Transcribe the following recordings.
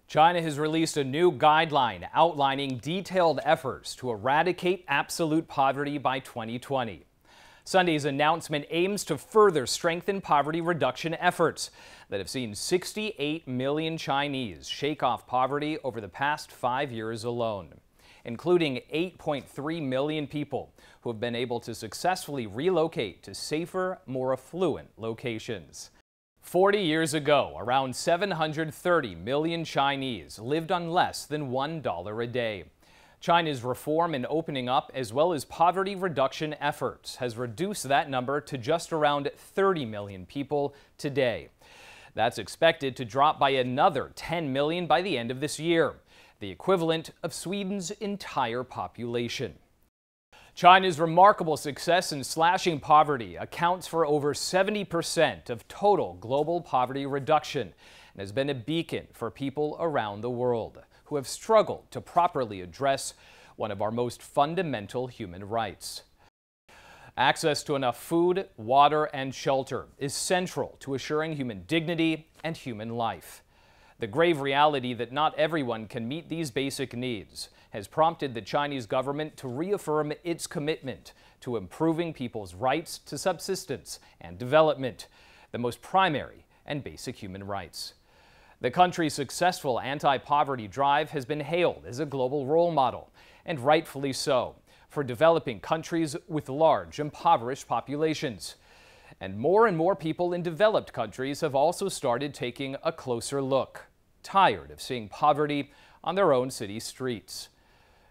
China has released a new guideline outlining detailed efforts to eradicate absolute poverty by 2020. Sunday's announcement aims to further strengthen poverty reduction efforts that have seen 68 million Chinese shake off poverty over the past 5 years alone, including 8.3 million people who have been able to successfully relocate to safer, more affluent locations. 40 years ago, around 730 million Chinese lived on less than $1 a day. China's reform and opening up, as well as poverty reduction efforts, has reduced that number to just around 30 million people today. That's expected to drop by another 10 million by the end of this year, the equivalent of Sweden's entire population. China's remarkable success in slashing poverty accounts for over 70% of total global poverty reduction and has been a beacon for people around the world who have struggled to properly address one of our most fundamental human rights. Access to enough food, water, and shelter is central to assuring human dignity and human life. The grave reality that not everyone can meet these basic needs has prompted the Chinese government to reaffirm its commitment to improving people's rights to subsistence and development, the most primary and basic human rights. The country's successful anti-poverty drive has been hailed as a global role model, and rightfully so, for developing countries with large impoverished populations. And more people in developed countries have also started taking a closer look, tired of seeing poverty on their own city streets.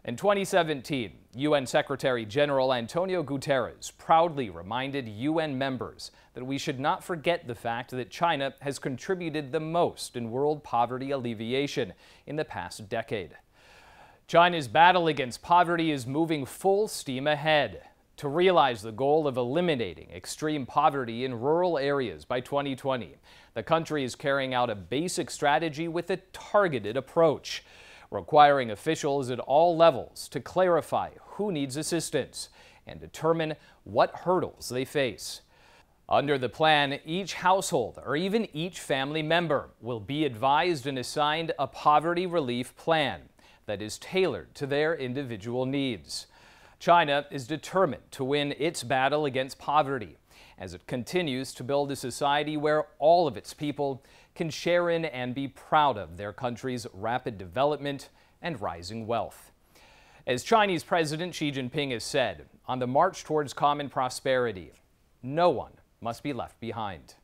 In 2017, UN Secretary General Antonio Guterres proudly reminded UN members that we should not forget the fact that China has contributed the most in world poverty alleviation in the past decade. China's battle against poverty is moving full steam ahead. To realize the goal of eliminating extreme poverty in rural areas by 2020, the country is carrying out a basic strategy with a targeted approach, requiring officials at all levels to clarify who needs assistance and determine what hurdles they face. Under the plan, each household or even each family member will be advised and assigned a poverty relief plan that is tailored to their individual needs. China is determined to win its battle against poverty as it continues to build a society where all of its people can share in and be proud of their country's rapid development and rising wealth. As Chinese President Xi Jinping has said, on the march towards common prosperity, no one must be left behind.